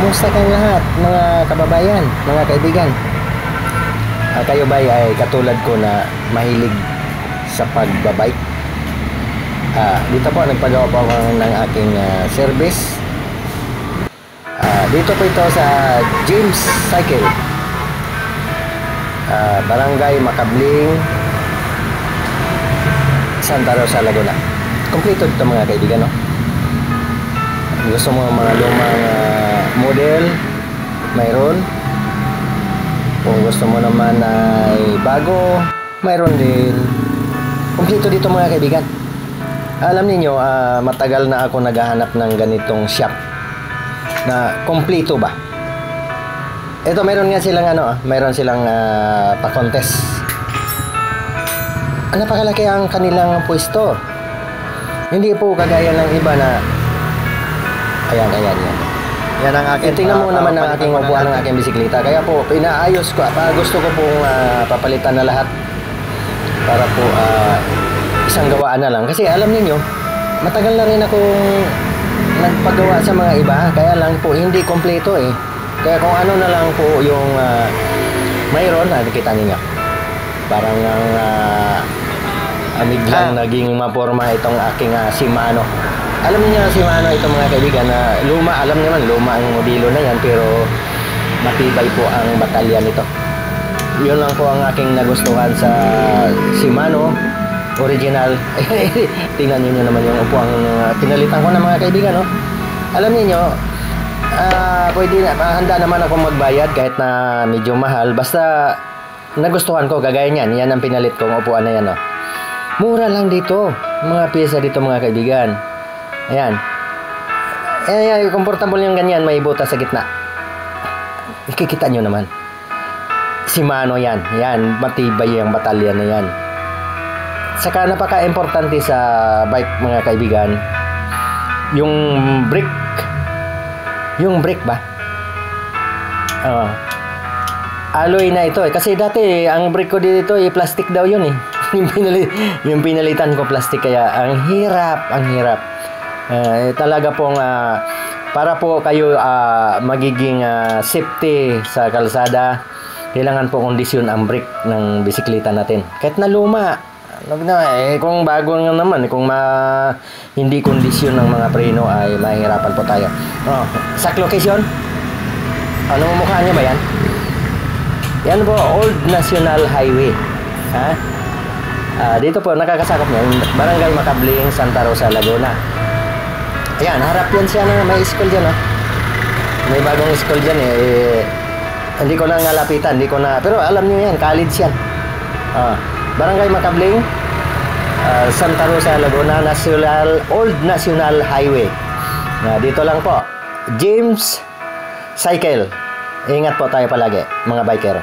Kumusta kayong lahat, mga kababayan, mga kaibigan? Kayo ba ay katulad ko na mahilig sa pagbabike? Dito po, nagpagawa po ako ng aking service. Dito po ito sa James Cycle, Barangay Macabling, Santa Rosa, Laguna. Kompleto dito mga kaibigan, no? Gusto mo mga lumang model, mayroon. Kung gusto mo naman ay bago, mayroon din. Kompleto dito mga kaibigan. Alam niyo, matagal na ako naghahanap ng ganitong shop na kompleto ba. Ito, mayroon nga silang mayroon silang pa-contest. Napakalaki ang kanilang pwesto. Hindi po kagaya ng iba na ayan. Yan ang akin. Tingnan mo naman ang aking upuan ng aking bisikleta. Kaya po, pinaayos ko. Gusto ko pong papalitan na lahat. Para po, isang gawaan na lang. Kasi alam niyo, matagal na rin akong nagpagawa sa mga iba. Kaya lang po, hindi kompleto eh. Kaya kung ano na lang po yung mayroon, nakikita niyo. Parang biglang naging maporma itong aking Shimano. Alam niyo si Shimano, itong mga kaibigan na luma, alam naman luma ang modelo na yan, pero matibay po ang batalyan nito. Yun lang po ang aking nagustuhan sa Shimano original. Tingnan niyo naman yung upuang pinalitan ko ng mga kaibigan, no? Alam niyo, pwede na, handa naman ako magbayad kahit na medyo mahal, basta nagustuhan ko, kagaya niyan. Yan ang pinalit kong upuan na yan, no? Mura lang dito, mga pyesa dito mga kaibigan. Ayan. Komportable yung ganyan, may butas sa gitna. Kikita nyo naman. Shimano yan. Yan, matibay ang batalyan na yan. Saka napaka-importante sa bike mga kaibigan, yung brake. Yung brake ba? Alloy na ito eh. Kasi dati, ang brake ko dito plastic daw yun eh. yung pinalitan ko plastic, kaya ang hirap. Talaga pong para po kayo magiging safety sa kalsada, kailangan po kondisyon ang brake ng bisikleta natin. Kahit na luma, kung bago nga naman, kung hindi kondisyon ng mga preno ay mahirapan po tayo. Sa location, ano mukha niyo ba yan? Yan po, Old National Highway. Dito po, nakakasakop niya, Barangay Macabling, Santa Rosa, Laguna. Ayan, harap yan siya na may school dyan, no? May bagong school dyan, hindi ko na ngalapitan, pero alam niyo yan, college yan. Barangay Macabling, Santa Rosa, Laguna, Old National Highway. Dito lang po, James Cycle. Ingat po tayo palagi, mga biker.